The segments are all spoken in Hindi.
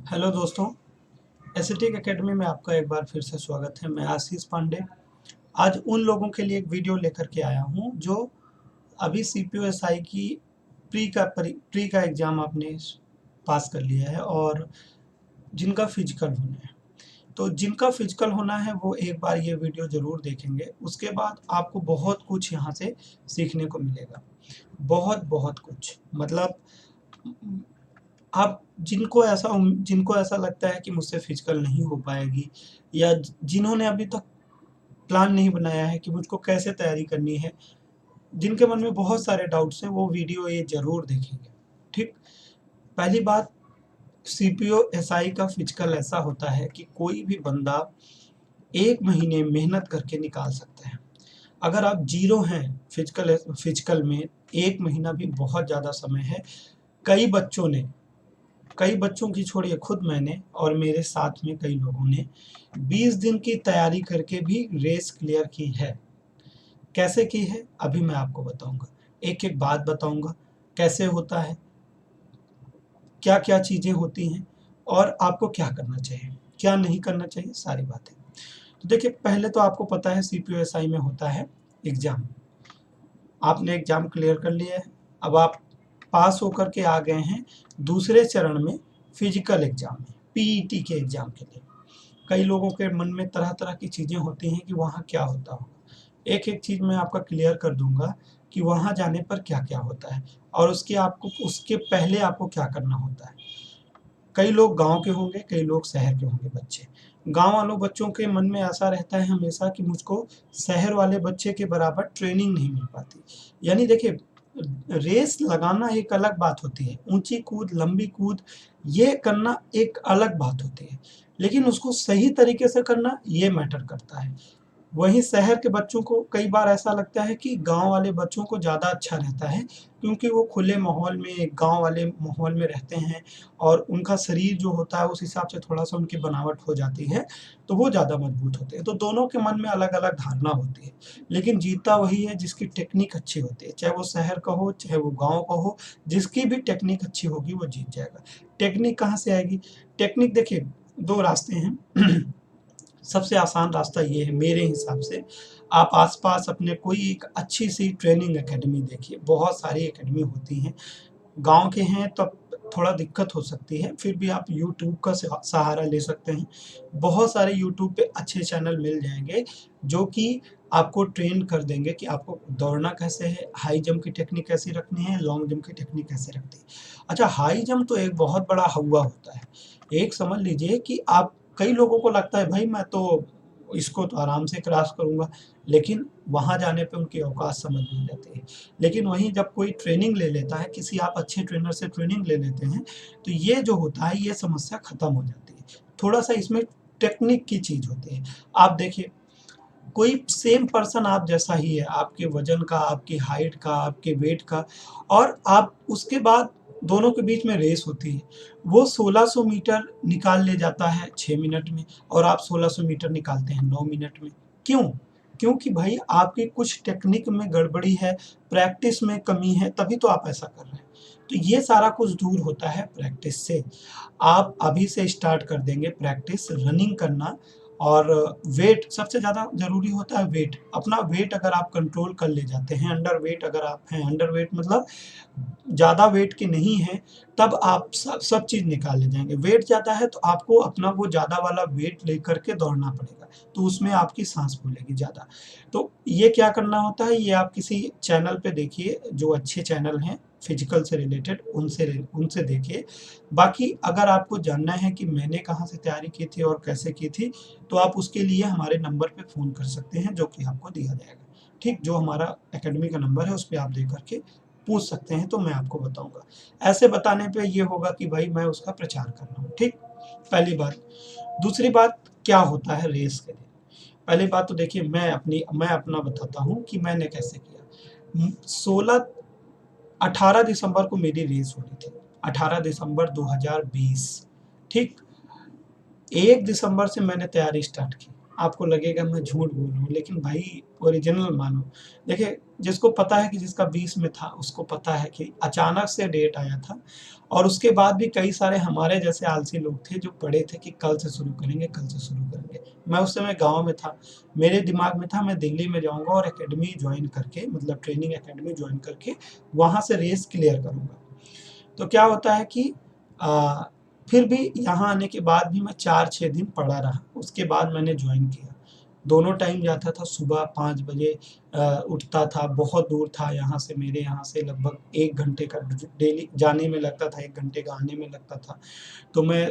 हेलो दोस्तों, एसएटीक एकेडमी में आपका एक बार फिर से स्वागत है। मैं आशीष पांडे आज उन लोगों के लिए एक वीडियो लेकर के आया हूं जो अभी सीपीओएसआई की प्री का एग्ज़ाम आपने पास कर लिया है और जिनका फिजिकल होना है। तो जिनका फिजिकल होना है वो एक बार ये वीडियो ज़रूर देखेंगे। उसके बाद आपको बहुत कुछ यहाँ से सीखने को मिलेगा, बहुत बहुत कुछ। मतलब आप जिनको ऐसा लगता है कि मुझसे फिजिकल नहीं हो पाएगी, या जिन्होंने अभी तक प्लान नहीं बनाया है कि मुझको कैसे तैयारी करनी है, जिनके मन में बहुत सारे डाउट्स हैं, वो वीडियो ये ज़रूर देखेंगे। ठीक। पहली बात, सीपीओ एसआई का फिजिकल ऐसा होता है कि कोई भी बंदा 1 महीने मेहनत करके निकाल सकता है। अगर आप जीरो हैं फिजिकल में, 1 महीना भी बहुत ज़्यादा समय है। कई बच्चों ने, कई बच्चों की छोड़िए, खुद मैंने और मेरे साथ में कई लोगों ने 20 दिन की तैयारी करके भी रेस क्लियर की है। कैसे की है अभी मैं आपको बताऊंगा, एक एक बात बताऊंगा कैसे होता है, क्या क्या चीज़ें होती हैं और आपको क्या करना चाहिए, क्या नहीं करना चाहिए, सारी बातें। तो देखिए, पहले तो आपको पता है सीपीओएसआई में होता है एग्ज़ाम। आपने एग्ज़ाम क्लियर कर लिया है, अब आप पास होकर के आ गए हैं दूसरे चरण में, फिजिकल एग्ज़ाम में, पीईटी के एग्ज़ाम के लिए। कई लोगों के मन में तरह तरह की चीज़ें होती हैं कि वहाँ क्या होता होगा। एक एक चीज़ मैं आपका क्लियर कर दूंगा कि वहाँ जाने पर क्या क्या होता है और उसके पहले आपको क्या करना होता है। कई लोग गांव के होंगे, कई लोग शहर के होंगे बच्चे। गांव वालों बच्चों के मन में ऐसा रहता है हमेशा कि मुझको शहर वाले बच्चे के बराबर ट्रेनिंग नहीं मिल पाती। यानी देखिए, रेस लगाना एक अलग बात होती है, ऊंची कूद, लंबी कूद, ये करना एक अलग बात होती है, लेकिन उसको सही तरीके से करना ये मैटर करता है। वहीं शहर के बच्चों को कई बार ऐसा लगता है कि गाँव वाले बच्चों को ज़्यादा अच्छा रहता है, क्योंकि वो खुले माहौल में, गाँव वाले माहौल में रहते हैं और उनका शरीर जो होता है उस हिसाब से थोड़ा-सा उनकी बनावट हो जाती है, तो वो ज़्यादा मजबूत होते हैं। तो दोनों के मन में अलग-अलग धारणा होती है, लेकिन जीतता वही है जिसकी टेक्निक अच्छी होती है, चाहे वो शहर का हो, चाहे वो गाँव का हो, जिसकी भी टेक्निक अच्छी होगी वो जीत जाएगा। टेक्निक कहाँ से आएगी? टेक्निक देखिए, 2 रास्ते हैं। सबसे आसान रास्ता ये है मेरे हिसाब से, आप आस-पास अपने कोई एक अच्छी-सी ट्रेनिंग एकेडमी देखिए, बहुत सारी एकेडमी होती हैं। गाँव के हैं तब थोड़ा दिक्कत हो सकती है, फिर भी आप यूट्यूब का सहारा ले सकते हैं। बहुत सारे यूट्यूब पे अच्छे चैनल मिल जाएँगे, जो कि आपको ट्रेन कर देंगे कि आपको दौड़ना कैसे है, हाई जंप की टेक्निक कैसे रखनी है, लॉन्ग जंप की टेक्निक कैसे रखनी है। अच्छा, हाई जंप तो एक बहुत बड़ा हौवा होता है। एक समझ लीजिए कि आप, कई लोगों को लगता है भाई मैं तो इसको तो आराम से क्रॉस करूँगा, लेकिन वहाँ जाने पे उनकी औकात समझ में आ जाती है। लेकिन वहीं जब कोई ट्रेनिंग ले लेता है, किसी आप अच्छे ट्रेनर से ट्रेनिंग ले लेते हैं, तो ये जो होता है, ये समस्या खत्म हो जाती है। थोड़ा-सा इसमें टेक्निक की चीज़ होती है। आप देखिए, कोई सेम पर्सन आप जैसा ही है, आपके वज़न का, आपकी हाइट का, आपके वेट का, और आप उसके बाद दोनों के बीच में रेस होती है। वो 1600 मीटर निकाल ले जाता है 6 मिनट में और आप 1600 मीटर निकालते हैं 9 मिनट में। क्यों? क्योंकि भाई आपकी कुछ टेक्निक में गड़बड़ी है, प्रैक्टिस में कमी है, तभी तो आप ऐसा कर रहे हैं। तो ये सारा कुछ दूर होता है प्रैक्टिस से। आप अभी से स्टार्ट कर देंगे प्रैक्टिस, रनिंग करना, और वेट सबसे ज़्यादा ज़रूरी होता है। वेट, अपना वेट अगर आप कंट्रोल कर ले जाते हैं, अंडर वेट अगर आप हैं, अंडर वेट मतलब ज़्यादा वेट के नहीं हैं, तब आप सब चीज़ निकाल ले जाएँगे। वेट ज़्यादा है तो आपको अपना वो ज़्यादा वाला वेट लेकर के दौड़ना पड़ेगा, तो उसमें आपकी साँस फूलेगी ज़्यादा। तो ये क्या करना होता है, ये आप किसी चैनल पे देखिए, जो अच्छे चैनल हैं फिजिकल से रिलेटेड, उनसे देखिए। बाकी अगर आपको जानना है कि मैंने कहाँ से तैयारी की थी और कैसे की थी, तो आप उसके लिए हमारे नंबर पे फ़ोन कर सकते हैं, जो कि आपको दिया जाएगा। ठीक, जो हमारा अकेडमी का नंबर है उस पे आप दे कर के पूछ सकते हैं, तो मैं आपको बताऊँगा। ऐसे बताने पे ये होगा कि भाई मैं उसका प्रचार कर रहा हूँ, ठीक? पहली बात। दूसरी बात, क्या होता है रेस के दिन? पहली बात तो देखिए, मैं अपना बताता हूँ कि मैंने कैसे किया। 18 दिसंबर को मेरी रेस होनी थी, 18 दिसंबर 2020, ठीक? 1 दिसंबर से मैंने तैयारी स्टार्ट की। आपको लगेगा मैं झूठ बोल रहा हूँ, लेकिन भाई ओरिजिनल मानो। देखिए, जिसको पता है कि जिसका 20 में था, उसको पता है कि अचानक से डेट आया था और उसके बाद भी कई सारे हमारे जैसे आलसी लोग थे जो पड़े थे कि कल से शुरू करेंगे, कल से शुरू करेंगे। मैं उस समय गाँव में था, मेरे दिमाग में था मैं दिल्ली में जाऊँगा और अकेडमी जॉइन करके, मतलब ट्रेनिंग अकेडमी जॉइन करके वहाँ से रेस क्लियर करूँगा। तो क्या होता है कि अ, फिर भी यहाँ आने के बाद भी मैं 4-6 दिन पड़ा रहा, उसके बाद मैंने जॉइन किया। दोनों टाइम जाता था, सुबह 5 बजे उठता था, बहुत दूर था यहाँ से, मेरे यहाँ से लगभग 1 घंटे का डेली जाने में लगता था, 1 घंटे का आने में लगता था। तो मैं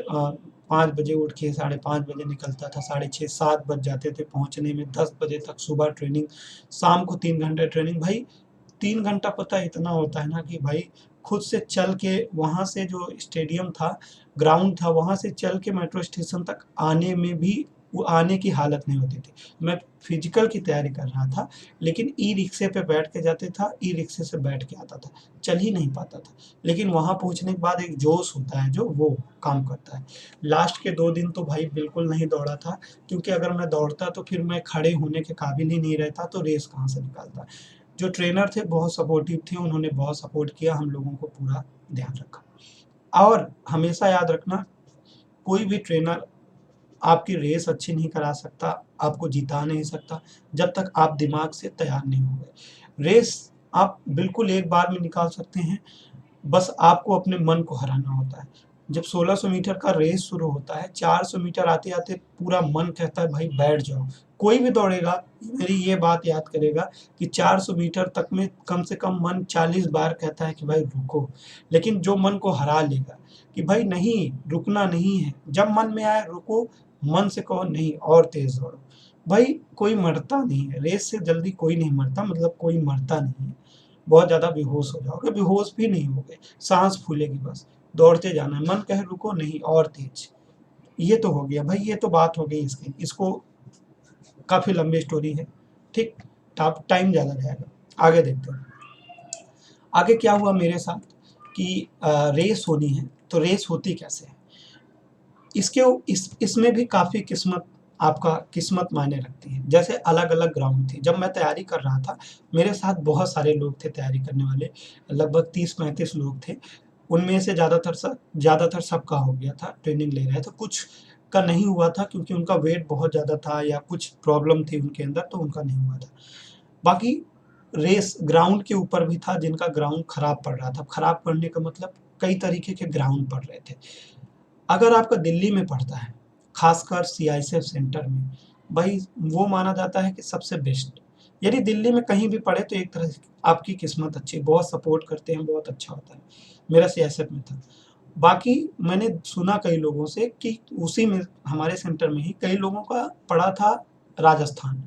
5 बजे उठ के 5:30 बजे निकलता था, साढ़े 6-7 बज जाते थे पहुँचने में, 10 बजे तक सुबह ट्रेनिंग, शाम को 3 घंटे ट्रेनिंग। भाई 3 घंटा पता है इतना होता है ना कि भाई खुद से चल के वहाँ से जो स्टेडियम था, ग्राउंड था, वहाँ से चल के मेट्रो स्टेशन तक आने में भी वो आने की हालत नहीं होती थी। मैं फिजिकल की तैयारी कर रहा था, लेकिन ई-रिक्शे पे बैठ के जाते था, ई-रिक्शे से बैठ के आता था, चल ही नहीं पाता था। लेकिन वहाँ पहुँचने के बाद एक जोश होता है जो वो काम करता है। लास्ट के 2 दिन तो भाई बिल्कुल नहीं दौड़ा था, क्योंकि अगर मैं दौड़ता तो फिर मैं खड़े होने के काबिल ही नहीं रहता, तो रेस कहाँ से निकालता। जो ट्रेनर थे बहुत सपोर्टिव थे, उन्होंने बहुत सपोर्ट किया, हम लोगों को पूरा ध्यान रखा। और हमेशा याद रखना, कोई भी ट्रेनर आपकी रेस अच्छी नहीं करा सकता, आपको जिता नहीं सकता, जब तक आप दिमाग से तैयार नहीं हो गए। रेस आप बिल्कुल एक बार में निकाल सकते हैं, बस आपको अपने मन को हराना होता है। जब 1600 मीटर का रेस शुरू होता है, 400 मीटर आते-आते पूरा मन कहता है भाई बैठ जाओ। कोई भी दौड़ेगा, मेरी ये बात याद करेगा कि 400 मीटर तक में कम से कम मन 40 बार कहता है कि भाई रुको। लेकिन जो मन को हरा लेगा कि भाई नहीं, रुकना नहीं है, जब मन में आए रुको, मन से कहो नहीं और तेज़ दौड़ो। भाई कोई मरता नहीं है, रेस से जल्दी कोई नहीं मरता, मतलब कोई मरता नहीं है। बहुत ज़्यादा बेहोश हो जाओगे, बेहोश भी नहीं होगे, साँस फूलेगी बस, दौड़ते जाना है, मन कहे रुको नहीं और तेज़। ये तो हो गया भाई, ये तो बात हो गई इसकी, इसको काफ़ी लंबी स्टोरी है, ठीक? टाइम ज़्यादा जाएगा, आगे देखते हैं। आगे क्या हुआ मेरे साथ कि रेस होनी है, तो रेस होती कैसे है? इसके इसमें भी काफ़ी किस्मत, आपका किस्मत मायने रखती है। जैसे अलग-अलग ग्राउंड थे, जब मैं तैयारी कर रहा था, मेरे साथ बहुत सारे लोग थे तैयारी करने वाले, लगभग 30-35 लोग थे। उनमें से ज़्यादातर सबका हो गया था, ट्रेनिंग ले रहे थे। कुछ का नहीं हुआ था क्योंकि उनका वेट बहुत ज़्यादा था या कुछ प्रॉब्लम थी उनके अंदर, तो उनका नहीं हुआ था। बाकी रेस ग्राउंड के ऊपर भी था जिनका ग्राउंड खराब पड़ रहा था। खराब पड़ने का मतलब कई तरीके के ग्राउंड पड़ रहे थे। अगर आपका दिल्ली में पड़ता है, खासकर सीआईएसएफ सेंटर में, भाई वो माना जाता है कि सबसे बेस्ट। यदि दिल्ली में कहीं भी पड़े तो एक तरह से आपकी किस्मत अच्छी है, बहुत सपोर्ट करते हैं, बहुत अच्छा होता है। मेरा सीआईएसएफ में था। बाकी मैंने सुना कई लोगों से कि उसी में, हमारे सेंटर में ही कई लोगों का पड़ा था राजस्थान।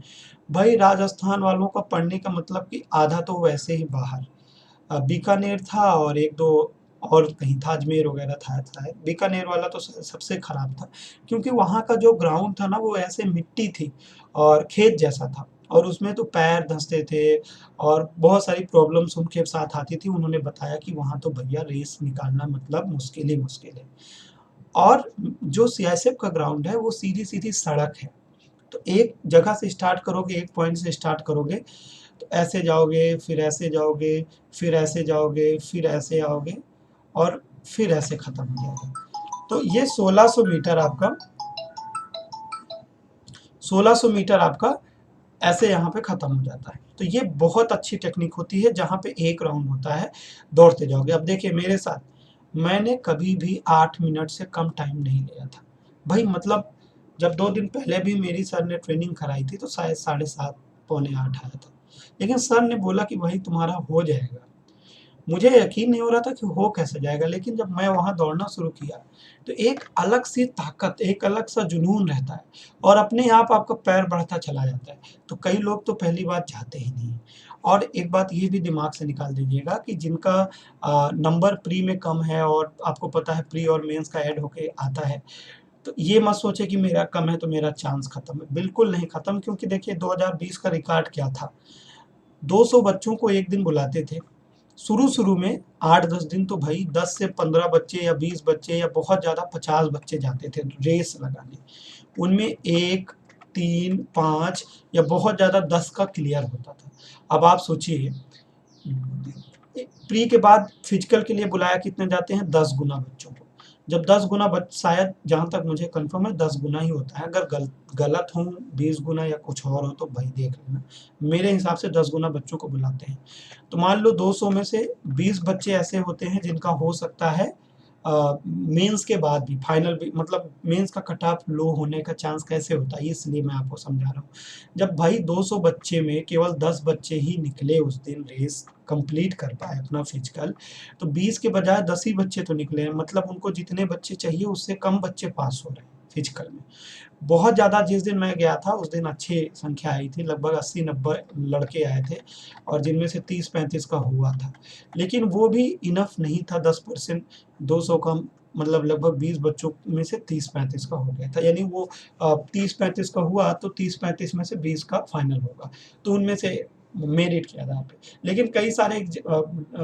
भाई राजस्थान वालों का पढ़ने का मतलब कि आधा तो वैसे ही बाहर, बीकानेर था और 1-2 और कहीं था, अजमेर वगैरह था शायद। बीकानेर वाला तो सबसे खराब था, क्योंकि वहाँ का जो ग्राउंड था ना वो ऐसे मिट्टी थी और खेत जैसा था और उसमें तो पैर धँसते थे और बहुत सारी प्रॉब्लम्स उनके साथ आती थी। उन्होंने बताया कि वहाँ तो भैया रेस निकालना मतलब मुश्किल ही मुश्किल है। और जो सीआईएसएफ का ग्राउंड है वो सीधी-सीधी सड़क है। तो एक जगह से स्टार्ट करोगे, एक पॉइंट से स्टार्ट करोगे, तो ऐसे जाओगे, फिर ऐसे जाओगे, फिर ऐसे जाओगे, फिर ऐसे आओगे और फिर ऐसे खत्म हो जाएगा। तो ये 1600 मीटर आपका ऐसे यहाँ पे खत्म हो जाता है। तो ये बहुत अच्छी टेक्निक होती है जहाँ पे एक राउंड होता है, दौड़ते जाओगे। अब देखिए मेरे साथ, मैंने कभी भी 8 मिनट से कम टाइम नहीं लिया था। भाई मतलब जब 2 दिन पहले भी मेरी सर ने ट्रेनिंग कराई थी तो शायद 7:30 पौने 8 आया था। लेकिन सर ने बोला कि भाई तुम्हारा हो जाएगा। मुझे यकीन नहीं हो रहा था कि हो कैसे जाएगा, लेकिन जब मैं वहाँ दौड़ना शुरू किया, तो एक अलग सी ताकत, एक अलग सा जुनून रहता है और अपने आप आपका पैर बढ़ता चला जाता है। तो कई लोग तो पहली बार जाते ही नहीं हैं। और एक बात ये भी दिमाग से निकाल दीजिएगा कि जिनका नंबर प्री में कम है और आपको पता है प्री और मेंस का ऐड होके आता है, तो ये मत सोचे कि मेरा कम है तो मेरा चांस खत्म है। बिल्कुल नहीं खत्म, क्योंकि देखिए 2020 का रिकॉर्ड क्या था? 200 बच्चों को एक दिन बुलाते थे। शुरू-शुरू में 8-10 दिन तो भाई 10 से 15 बच्चे या 20 बच्चे या बहुत ज़्यादा 50 बच्चे जाते थे रेस लगाने। उनमें 1, 3, 5 या बहुत ज़्यादा 10 का क्लियर होता था। अब आप सोचिए, प्री के बाद फिजिकल के लिए बुलाया कितने जाते हैं? 10 गुना बच्चों को। जब 10 गुना शायद जहाँ तक मुझे कंफर्म है 10 गुना ही होता है। अगर गलत हूँ 20 गुना या कुछ और हो तो भाई देख लेना। मेरे हिसाब से 10 गुना बच्चों को बुलाते हैं। तो मान लो 200 में से 20 बच्चे ऐसे होते हैं जिनका हो सकता है मेंस के बाद भी फाइनल भी, मतलब मेंस का कट ऑफ लो होने का चांस कैसे होता है, इसलिए मैं आपको समझा रहा हूँ। जब भाई 200 बच्चे में केवल 10 बच्चे ही निकले उस दिन रेस कंप्लीट कर पाए अपना फिजिकल, तो 20 के बजाय 10 ही बच्चे तो निकले हैं, मतलब उनको जितने बच्चे चाहिए उससे कम बच्चे पास हो रहे हैं फिजिकल में। बहुत ज़्यादा जिस दिन मैं गया था उस दिन अच्छी संख्या आई थी, लगभग 80-90 लड़के आए थे और जिनमें से 30-35 का हुआ था। लेकिन वो भी इनफ नहीं था, 10% 200 का मतलब लगभग 20 बच्चों में से 30-35 का हो गया था। यानी वो 30-35 का हुआ तो 30-35 में से 20 का फाइनल होगा। तो उनमें से मेरिट के आधार पे। लेकिन कई सारे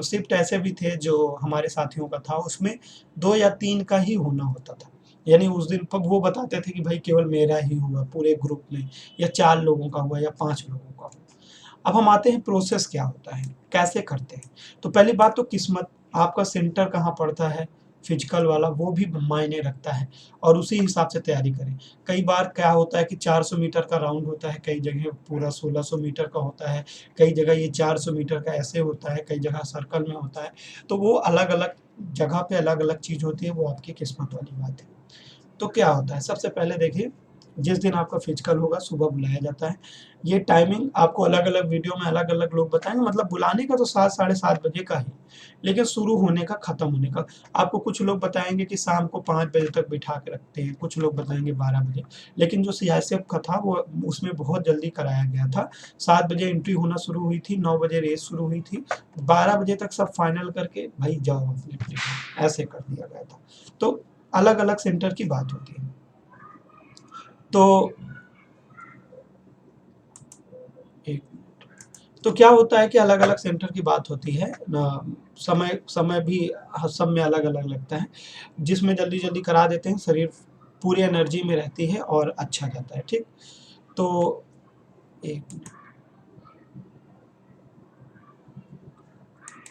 शिफ्ट ऐसे भी थे जो हमारे साथियों का था, उसमें 2 या 3 का ही होना होता था। यानी उस दिन पर वो बताते थे कि भाई केवल मेरा ही हुआ पूरे ग्रुप में, या 4 लोगों का हुआ या 5 लोगों का हुआ। अब हम आते हैं प्रोसेस क्या होता है, कैसे करते हैं। तो पहली बात तो किस्मत, आपका सेंटर कहाँ पड़ता है फिजिकल वाला वो भी मायने रखता है, और उसी हिसाब से तैयारी करें। कई बार क्या होता है कि 400 मीटर का राउंड होता है, कई जगह पूरा 1600 मीटर का होता है, कई जगह ये 400 मीटर का ऐसे होता है, कई जगह सर्कल में होता है। तो वो अलग-अलग जगह पे अलग-अलग चीज़ होती है, वो आपकी किस्मत वाली बात है। तो क्या होता है, सबसे पहले देखिए, जिस दिन आपका फिजिकल होगा सुबह बुलाया जाता है। ये टाइमिंग आपको अलग-अलग वीडियो में अलग-अलग लोग बताएँगे, मतलब बुलाने का तो 7 साढ़े 7 बजे का ही, लेकिन शुरू होने का, खत्म होने का आपको कुछ लोग बताएँगे कि शाम को 5 बजे तक बिठा के रखते हैं, कुछ लोग बताएँगे 12 बजे। लेकिन जो सीआईएसएफ का था वो उसमें बहुत जल्दी कराया गया था। 7 बजे एंट्री होना शुरू हुई थी, 9 बजे रेस शुरू हुई थी, 12 बजे तक सब फाइनल करके भाई जाओ अपने-अपने घर, ऐसे कर दिया गया था। तो अलग-अलग सेंटर की बात होती है। तो एक तो क्या होता है कि अलग-अलग सेंटर की बात होती है समय समय भी सब में अलग-अलग लगता है। जिसमें जल्दी-जल्दी करा देते हैं, शरीर पूरी एनर्जी में रहती है और अच्छा जाता है, ठीक? तो एक मिनट,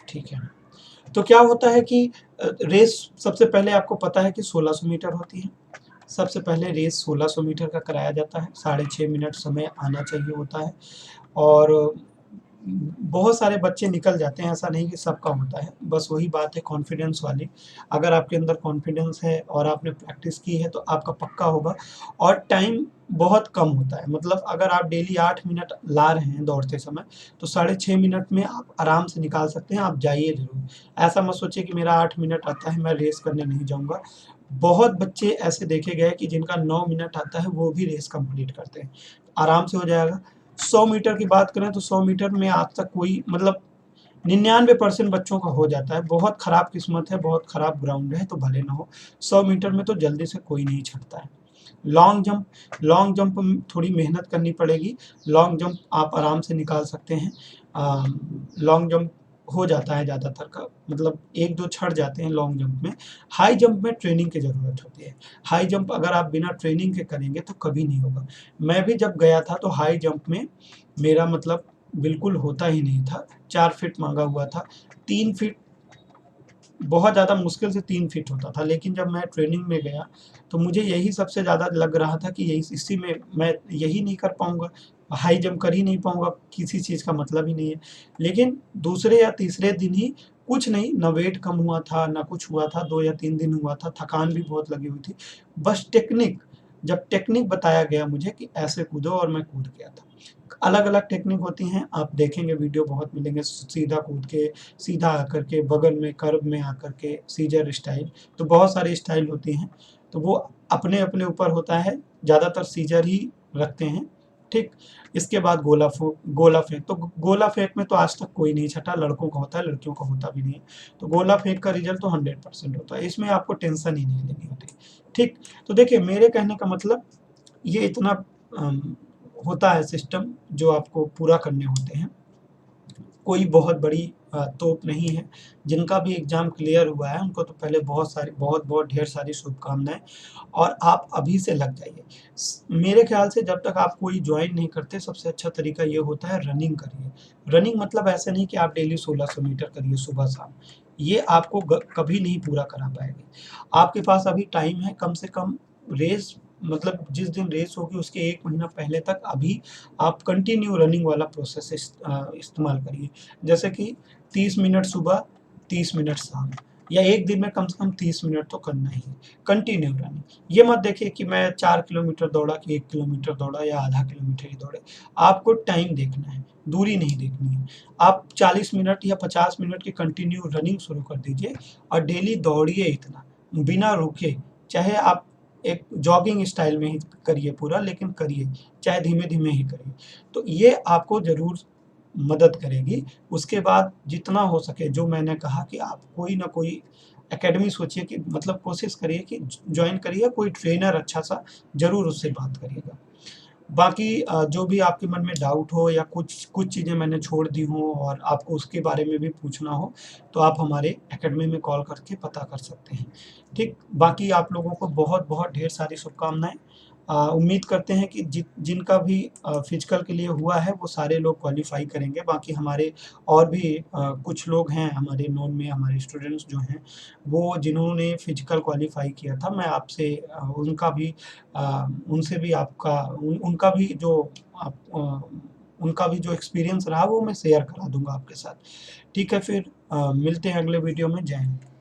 ठीक है। तो क्या होता है कि रेस सबसे पहले आपको पता है कि 1600 मीटर होती है। सबसे पहले रेस 1600 मीटर का कराया जाता है, साढ़े 6 मिनट समय आना चाहिए होता है, और बहुत सारे बच्चे निकल जाते हैं, ऐसा नहीं कि सबका होता है। बस वही बात है कॉन्फिडेंस वाली, अगर आपके अंदर कॉन्फिडेंस है और आपने प्रैक्टिस की है तो आपका पक्का होगा। और टाइम बहुत कम होता है, मतलब अगर आप डेली 8 मिनट ला रहे हैं दौड़ते समय, तो साढ़े 6 मिनट में आप आराम से निकाल सकते हैं, आप जाइए ज़रूर। ऐसा मत सोचिए कि मेरा 8 मिनट आता है, मैं रेस करने नहीं जाऊँगा। बहुत बच्चे ऐसे देखे गए कि जिनका 9 मिनट आता है, वो भी रेस कंप्लीट करते हैं। आराम से हो जाएगा। 100 मीटर की बात करें तो 100 मीटर में आज तक कोई, मतलब 99% बच्चों का हो जाता है। बहुत खराब किस्मत है, बहुत खराब ग्राउंड है तो भले ना हो। 100 मीटर में तो जल्दी से कोई नहीं चढ़ता है। लॉन्ग जंप में थोड़ी मेहनत करनी पड़ेगी। लॉन्ग जंप आप आराम से निकाल सकते हैं। लॉन्ग जंप हो जाता है ज़्यादातर का, मतलब 1-2 चढ़ जाते हैं लॉन्ग जंप में। हाई जंप में ट्रेनिंग की ज़रूरत होती है। हाई जंप अगर आप बिना ट्रेनिंग के करेंगे तो कभी नहीं होगा। मैं भी जब गया था तो हाई जंप में मेरा मतलब बिल्कुल होता ही नहीं था। 4 फीट माँगा हुआ था, 3 फीट, बहुत ज़्यादा मुश्किल से 3 फीट होता था। लेकिन जब मैं ट्रेनिंग में गया, तो मुझे यही सबसे ज़्यादा लग रहा था कि यही, इसी में मैं यही नहीं कर पाऊँगा, हाई जंप कर ही नहीं पाऊँगा, किसी चीज़ का मतलब ही नहीं है। लेकिन दूसरे या तीसरे दिन ही कुछ नहीं, ना वेट कम हुआ था, ना कुछ हुआ था, 2 या 3 दिन हुआ था, थकान भी बहुत लगी हुई थी। बस जब टेक्निक बताया गया मुझे कि ऐसे कूदो, और मैं कूद गया था। अलग-अलग टेक्निक होती हैं, आप देखेंगे वीडियो बहुत मिलेंगे, सीधा कूद के, सीधा आकर के, बगल में कर्व में आकर के, सीजर स्टाइल, तो बहुत सारी स्टाइल होती हैं। तो वो अपने-अपने ऊपर होता है, ज़्यादातर सीजर ही रखते हैं, ठीक? इसके बाद गोला फेंक, तो गोला फेंक में तो आज तक कोई नहीं छँटा, लड़कों का होता है, लड़कियों का होता भी नहीं है। तो गोला फेंक का रिज़ल्ट तो 100% होता है, इसमें आपको टेंशन ही नहीं लेनी होती, ठीक? तो देखिए, मेरे कहने का मतलब ये इतना अम, होता है सिस्टम जो आपको पूरा करने होते हैं। कोई बहुत बड़ी तोप नहीं है। जिनका भी एग्ज़ाम क्लियर हुआ है उनको तो पहले बहुत ढेर सारी शुभकामनाएँ और आप अभी से लग जाइए। मेरे ख़्याल से जब तक आप कोई जॉइन नहीं करते सबसे अच्छा तरीका ये होता है रनिंग करिए। रनिंग मतलब ऐसा नहीं कि आप डेली 1600 मीटर करिए सुबह-शाम। ये आपको कभी नहीं पूरा करा पाएँगे। आपके पास अभी टाइम है कम से कम रेस मतलब जिस दिन रेस होगी उसके 1 महीना पहले तक अभी आप कंटिन्यू रनिंग वाला प्रोसेस इस्तेमाल करिए। जैसे कि 30 मिनट सुबह, 30 मिनट शाम या 1 दिन में कम से कम 30 मिनट तो करना ही है, कंटिन्यू रनिंग। ये मत देखिए कि मैं 4 किलोमीटर दौड़ा कि 1 किलोमीटर दौड़ा या आधा किलोमीटर ही दौड़े। आपको टाइम देखना है, दूरी नहीं देखनी है। आप 40 मिनट या 50 मिनट की कंटिन्यू रनिंग शुरू कर दीजिए और डेली दौड़िए इतना, बिना रुके। चाहे आप एक जॉगिंग स्टाइल में ही करिए पूरा लेकिन करिए, चाहे धीमे-धीमे ही करिए। तो ये आपको ज़रूर मदद करेगी। उसके बाद जितना हो सके जो मैंने कहा कि आप कोई न कोई अकेडमी सोचिए कि मतलब कोशिश करिए कि जॉइन करिए, कोई ट्रेनर अच्छा-सा ज़रूर उससे बात करिएगा। बाकी जो भी आपके मन में डाउट हो या कुछ कुछ चीज़ें मैंने छोड़ दी हों और आपको उसके बारे में भी पूछना हो, तो आप हमारे अकेडमी में कॉल करके पता कर सकते हैं। ठीक? बाकी आप लोगों को बहुत-बहुत ढेर सारी शुभकामनाएँ। उम्मीद करते हैं कि जिनका भी फिज़िकल के लिए हुआ है, वो सारे लोग क्वालीफ़ाई करेंगे। बाकी हमारे और भी कुछ लोग हैं हमारे नोन में, हमारे स्टूडेंट्स जो हैं, वो जिन्होंने फिज़िकल क्वालीफ़ाई किया था, मैं आपसे उनसे भी आपका उन उनका भी जो आप उनका भी जो एक्सपीरियंस रहा वो मैं शेयर करा दूँगा आपके साथ। ठीक है फिर मिलते हैं अगले वीडियो में। जय हिंद।